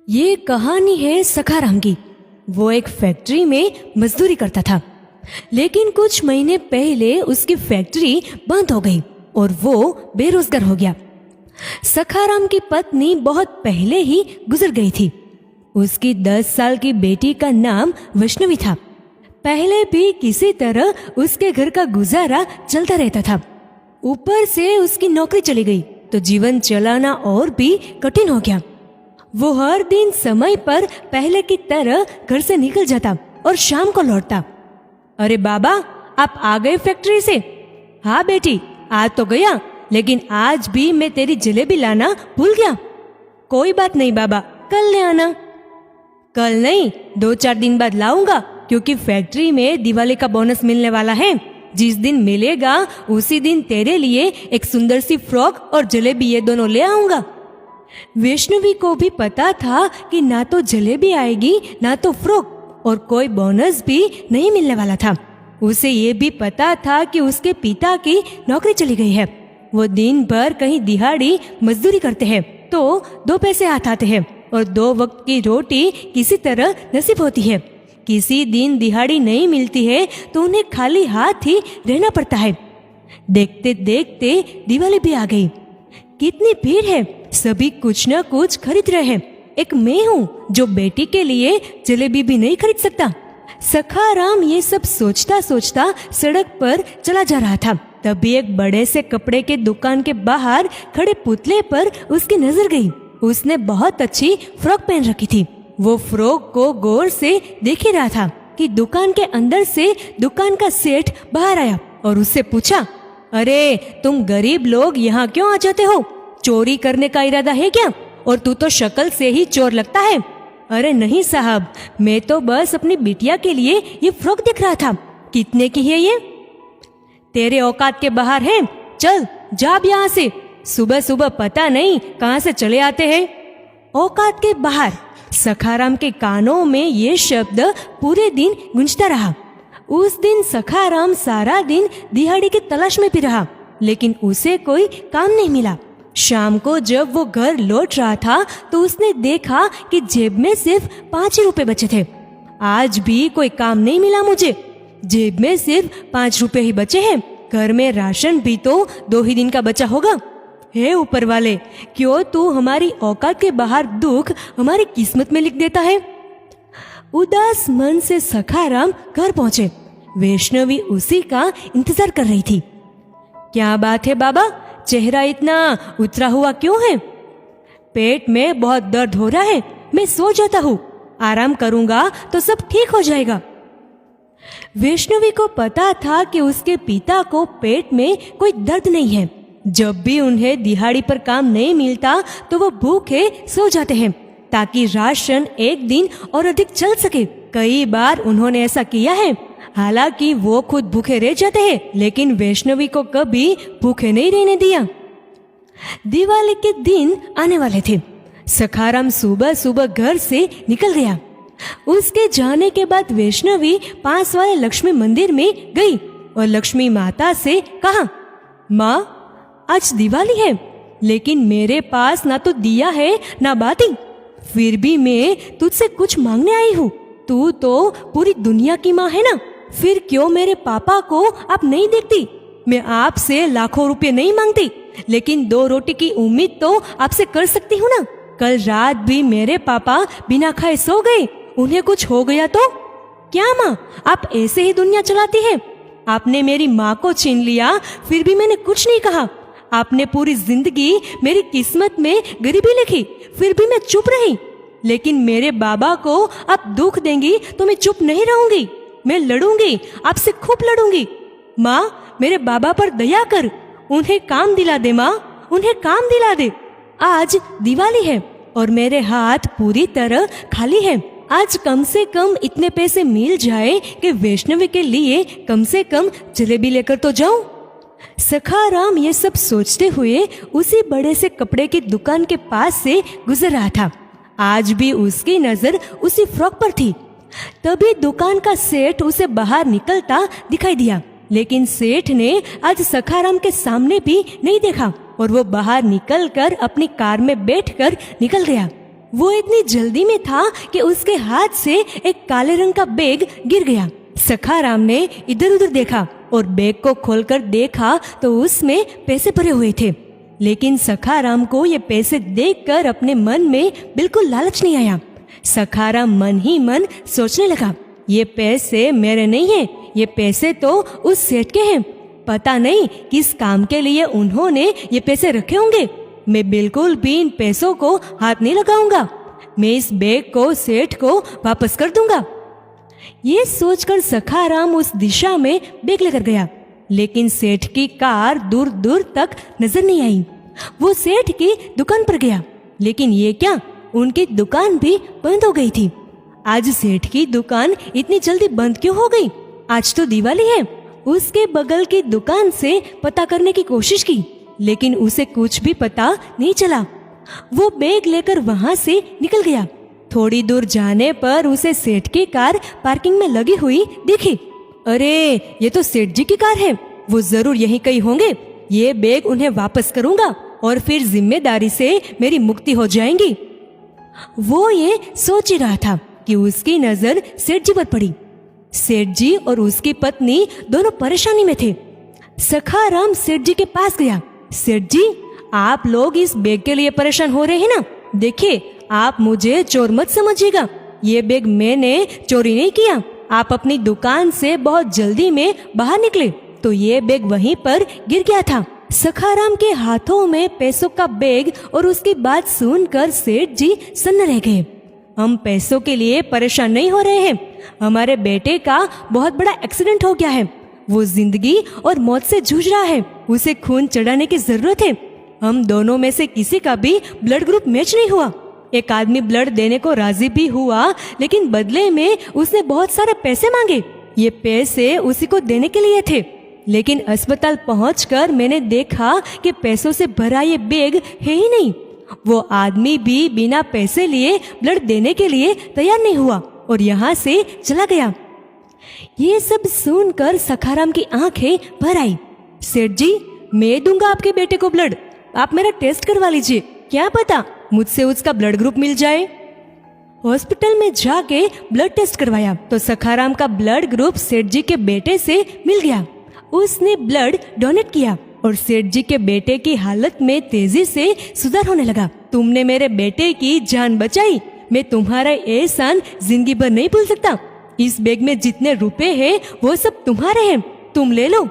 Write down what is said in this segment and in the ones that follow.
ये कहानी है सखाराम की। वो एक फैक्ट्री में मजदूरी करता था, लेकिन कुछ महीने पहले उसकी फैक्ट्री बंद हो गई और वो बेरोजगार हो गया। सखाराम की पत्नी बहुत पहले ही गुजर गई थी। उसकी 10 साल की बेटी का नाम वैष्णवी था। पहले भी किसी तरह उसके घर का गुजारा चलता रहता था। ऊपर से उसकी नौकरी चली गई तो जीवन चलाना और भी कठिन हो गया। वो हर दिन समय पर पहले की तरह घर से निकल जाता और शाम को लौटता। अरे बाबा, आप आ गए फैक्ट्री से? हाँ बेटी, आज तो गया, लेकिन आज भी मैं तेरी जलेबी लाना भूल गया। कोई बात नहीं बाबा, कल ले आना। कल नहीं, 2-4 दिन बाद लाऊंगा, क्योंकि फैक्ट्री में दिवाली का बोनस मिलने वाला है। जिस दिन मिलेगा उसी दिन तेरे लिए एक सुंदर सी फ्रॉक और जलेबी, ये दोनों ले आऊंगा। वैष्णवी को भी पता था कि ना तो जलेबी आएगी ना तो फ्रॉक, और कोई बोनस भी नहीं मिलने वाला था। उसे ये भी पता था कि उसके पिता की नौकरी चली गई है। वो दिन भर कहीं दिहाड़ी मजदूरी करते हैं तो 2 पैसे हाथ आते हैं और 2 वक्त की रोटी किसी तरह नसीब होती है। किसी दिन दिहाड़ी नहीं मिलती है तो उन्हें खाली हाथ ही रहना पड़ता है। देखते देखते दिवाली भी आ गई। कितनी भीड़ है, सभी कुछ न कुछ खरीद रहे हैं। एक मैं हूँ जो बेटी के लिए जलेबी भी नहीं खरीद सकता। सखाराम ये सब सोचता सोचता सड़क पर चला जा रहा था। तभी एक बड़े से कपड़े के दुकान के बाहर खड़े पुतले पर उसकी नजर गई। उसने बहुत अच्छी फ्रॉक पहन रखी थी। वो फ्रॉक को गौर से देख ही रहा था कि दुकान के अंदर से दुकान का सेठ बाहर आया और उससे पूछा, अरे तुम गरीब लोग यहाँ क्यों आ जाते हो? चोरी करने का इरादा है क्या? और तू तो शक्ल से ही चोर लगता है। अरे नहीं साहब, मैं तो बस अपनी बिटिया के लिए ये फ्रॉक देख रहा था। कितने की है ये? तेरे औकात के बाहर है, चल जा अब यहाँ से। सुबह सुबह पता नहीं कहाँ से चले आते हैं। औकात के बाहर। सखाराम के कानों में ये शब्द पूरे दिन गूंजता रहा। उस दिन सखाराम सारा दिन दिहाड़ी की तलाश में भी रहा, लेकिन उसे कोई काम नहीं मिला। शाम को जब वो घर लौट रहा था तो उसने देखा कि जेब में सिर्फ 5 रुपए बचे थे। आज भी कोई काम नहीं मिला मुझे, जेब में सिर्फ 5 रुपए ही बचे हैं। घर में राशन भी तो 2 ही दिन का बचा होगा। हे ऊपर वाले, क्यों तू हमारी औकात के बाहर दुख हमारी किस्मत में लिख देता है? उदास मन से सखाराम घर पहुंचे। वैष्णवी उसी का इंतजार कर रही थी। क्या बात है बाबा, चेहरा इतना उतरा हुआ क्यों है? पेट में बहुत दर्द हो रहा है, मैं सो जाता हूँ, आराम करूंगा तो सब ठीक हो जाएगा। वैष्णवी को पता था कि उसके पिता को पेट में कोई दर्द नहीं है। जब भी उन्हें दिहाड़ी पर काम नहीं मिलता तो वो भूखे सो जाते हैं ताकि राशन एक दिन और अधिक चल सके। कई बार उन्होंने ऐसा किया है। हालांकि वो खुद भूखे रह जाते हैं, लेकिन वैष्णवी को कभी भूखे नहीं रहने दिया। दिवाली के दिन आने वाले थे। सखाराम सुबह सुबह घर से निकल गया। उसके जाने के बाद वैष्णवी पास वाले लक्ष्मी मंदिर में गई और लक्ष्मी माता से कहा, माँ आज दिवाली है, लेकिन मेरे पास ना तो दिया है ना बाती, फिर भी मैं तुझसे कुछ मांगने आई हूँ। तू तो पूरी दुनिया की माँ है ना, फिर क्यों मेरे पापा को आप नहीं देखती? मैं आपसे लाखों रुपए नहीं मांगती, लेकिन 2 रोटी की उम्मीद तो आपसे कर सकती हूँ ना। कल रात भी मेरे पापा बिना खाए सो गए, उन्हें कुछ हो गया तो? क्या माँ, आप ऐसे ही दुनिया चलाती है? आपने मेरी माँ को छीन लिया, फिर भी मैंने कुछ नहीं कहा। आपने पूरी जिंदगी मेरी किस्मत में गरीबी लिखी, फिर भी मैं चुप रही। लेकिन मेरे बाबा को आप दुख देंगी तो मैं चुप नहीं रहूंगी। मैं लड़ूंगी, आपसे खूब लड़ूंगी। माँ, मेरे बाबा पर दया कर, उन्हें काम दिला दे। माँ, उन्हें काम दिला दे। आज दिवाली है और मेरे हाथ पूरी तरह खाली है। आज कम से कम इतने पैसे मिल जाए कि वैष्णवी के लिए कम से कम जलेबी लेकर तो जाऊं। सखाराम ये सब सोचते हुए उसी बड़े से कपड़े की दुकान के पास से गुजर रहा था। आज भी उसकी नजर उसी फ्रॉक पर थी। तभी दुकान का सेठ उसे बाहर निकलता दिखाई दिया, लेकिन सेठ ने आज सखाराम के सामने भी नहीं देखा और वो बाहर निकलकर अपनी कार में बैठकर निकल गया। वो इतनी जल्दी में था कि उसके हाथ से एक काले रंग का बैग गिर गया। सखाराम ने इधर उधर देखा और बैग को खोलकर देखा तो उसमें पैसे भरे हुए थे। लेकिन सखाराम को ये पैसे देखकर अपने मन में बिल्कुल लालच नहीं आया। सखाराम मन ही मन सोचने लगा, ये पैसे मेरे नहीं हैं, ये पैसे तो उस सेठ के हैं। पता नहीं किस काम के लिए उन्होंने ये पैसे रखे होंगे। मैं बिल्कुल भी इन पैसों को हाथ नहीं लगाऊंगा। मैं इस बैग को सेठ को वापस कर दूंगा। ये सोचकर सखाराम उस दिशा में बैग लेकर गया, लेकिन सेठ की कार दूर दूर तक नजर नहीं आई। वो सेठ की दुकान पर गया, लेकिन ये क्या, उनकी दुकान भी बंद हो गई थी। आज सेठ की दुकान इतनी जल्दी बंद क्यों हो गई? आज तो दिवाली है। उसके बगल की दुकान से पता करने की कोशिश की, लेकिन उसे कुछ भी पता नहीं चला। वो बैग लेकर वहां से निकल गया। थोड़ी दूर जाने पर उसे सेठ की कार पार्किंग में लगी हुई दिखी। अरे ये तो सेठ जी की कार है, वो जरूर यहीं कहीं होंगे। ये बैग उन्हें वापस करूंगा और फिर जिम्मेदारी से मेरी मुक्ति हो जाएगी। वो ये सोच ही रहा था कि उसकी नजर सेठ जी पर पड़ी। सेठ जी और उसकी पत्नी दोनों परेशानी में थे। सखाराम सेठ जी के पास गया। सेठ जी, आप लोग इस बैग के लिए परेशान हो रहे हैं ना? देखिए, आप मुझे चोर मत समझिएगा। ये बैग मैंने चोरी नहीं किया। आप अपनी दुकान से बहुत जल्दी में बाहर निकले तो ये बैग वहीं पर गिर गया था। सखाराम के हाथों में पैसों का बैग और उसकी बात सुनकर सेठ जी सन्न रह गए। हम पैसों के लिए परेशान नहीं हो रहे हैं। हमारे बेटे का बहुत बड़ा एक्सीडेंट हो गया है। वो जिंदगी और मौत से जूझ रहा है। उसे खून चढ़ाने की जरूरत है। हम दोनों में से किसी का भी ब्लड ग्रुप मैच नहीं हुआ। एक आदमी ब्लड देने को राजी भी हुआ, लेकिन बदले में उसने बहुत सारे पैसे मांगे। ये पैसे उसी को देने के लिए थे, लेकिन अस्पताल पहुंचकर मैंने देखा कि पैसों से भरा ये बैग है ही नहीं। वो आदमी भी बिना पैसे लिए ब्लड देने के लिए तैयार नहीं हुआ और यहाँ से चला गया। ये सब सुनकर सखाराम की आंखें भर आई। सेठ जी, मैं दूंगा आपके बेटे को ब्लड। आप मेरा टेस्ट करवा लीजिए, क्या पता मुझसे उसका ब्लड ग्रुप मिल जाए। हॉस्पिटल में जाके ब्लड टेस्ट करवाया तो सखाराम का ब्लड ग्रुप सेठ जी के बेटे से मिल गया। उसने ब्लड डोनेट किया और सेठ जी के बेटे की हालत में तेजी से सुधार होने लगा। तुमने मेरे बेटे की जान बचाई। मैं तुम्हारा एहसान जिंदगी भर नहीं भूल सकता। इस बैग में जितने रुपए हैं वो सब तुम्हारे हैं, तुम ले लो।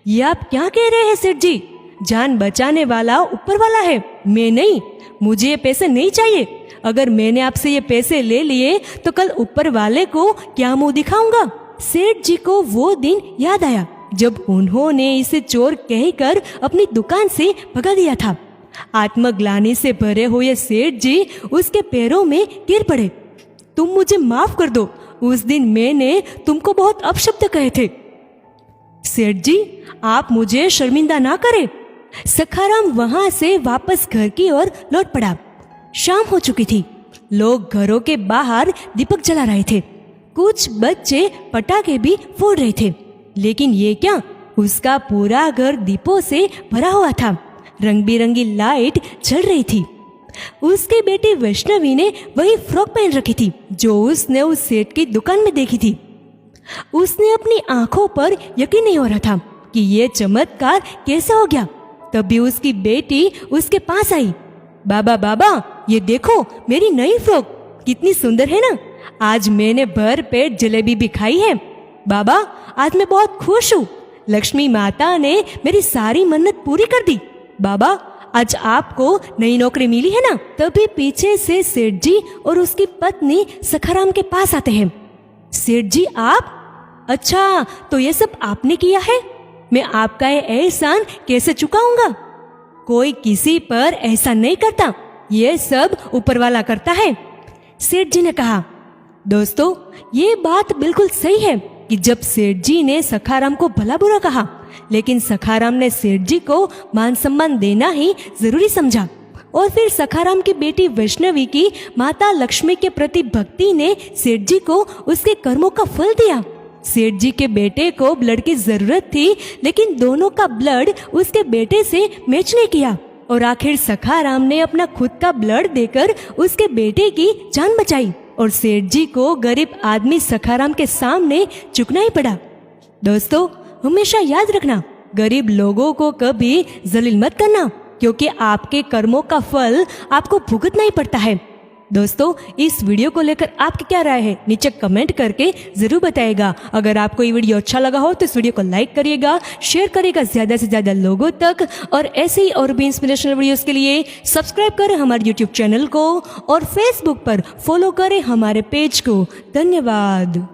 ये आप क्या कह रहे हैं सेठ जी? जान बचाने वाला ऊपर वाला है, मैं नहीं। मुझे ये पैसे नहीं चाहिए। अगर मैंने आपसे ये पैसे ले लिए तो कल ऊपर वाले को क्या मुंह दिखाऊंगा? सेठ जी को वो दिन याद आया जब उन्होंने इसे चोर कहकर अपनी दुकान से भगा दिया था। आत्मग्लानि से भरे हुए सेठ जी उसके पैरों में गिर पड़े। तुम मुझे माफ कर दो, उस दिन मैंने तुमको बहुत अपशब्द कहे थे। सेठ जी, आप मुझे शर्मिंदा ना करें। सखाराम वहां से वापस घर की ओर लौट पड़ा। शाम हो चुकी थी। लोग घरों के बाहर दीपक जला रहे थे। कुछ बच्चे पटाखे भी फोड़ रहे थे, लेकिन ये क्या, उसका पूरा घर दीपों से भरा हुआ था। रंग बिरंगी लाइट जल रही थी। उसकी बेटी वैष्णवी ने वही फ्रॉक पहन रखी थी जो उसने उस सेठ की दुकान में देखी थी। उसने अपनी आंखों पर यकीन नहीं हो रहा था कि ये चमत्कार कैसे हो गया। तभी उसकी बेटी उसके पास आई। बाबा बाबा, ये देखो मेरी नई फ्रॉक कितनी सुंदर है ना। आज मैंने भर पेट जलेबी भी खाई है। बाबा, आज मैं बहुत खुश हूँ। लक्ष्मी माता ने मेरी सारी मन्नत पूरी कर दी। बाबा, आज आपको नई नौकरी मिली है ना। तभी पीछे से सेठ जी और उसकी पत्नी सखाराम के पास आते हैं। सेठ जी, आप? अच्छा, तो ये सब आपने किया है? मैं आपका ये एहसान कैसे चुकाऊंगा? कोई किसी पर एहसान नहीं करता, ये सब ऊपर वाला करता है। सेठ जी ने कहा। दोस्तों, ये बात बिल्कुल सही है कि जब सेठ जी ने सखाराम को भला बुरा कहा, लेकिन सखाराम ने सेठ जी को मान सम्मान देना ही जरूरी समझा। और फिर सखाराम की बेटी वैष्णवी की माता लक्ष्मी के प्रति भक्ति ने सेठ जी को उसके कर्मों का फल दिया। सेठ जी के बेटे को ब्लड की जरूरत थी, लेकिन दोनों का ब्लड उसके बेटे से मैच नहीं किया। और आखिर सखाराम ने अपना खुद का ब्लड देकर उसके बेटे की जान बचाई और सेठ जी को गरीब आदमी सखाराम के सामने झुकना ही पड़ा। दोस्तों, हमेशा याद रखना, गरीब लोगों को कभी जलील मत करना, क्योंकि आपके कर्मों का फल आपको भुगतना ही पड़ता है। दोस्तों, इस वीडियो को लेकर आपकी क्या राय है नीचे कमेंट करके जरूर बताइएगा। अगर आपको ये वीडियो अच्छा लगा हो तो इस वीडियो को लाइक करिएगा, शेयर करिएगा ज्यादा से ज्यादा लोगों तक, और ऐसे ही और भी इंस्पिरेशनल वीडियोस के लिए सब्सक्राइब करें हमारे यूट्यूब चैनल को और फेसबुक पर फॉलो करें हमारे पेज को। धन्यवाद।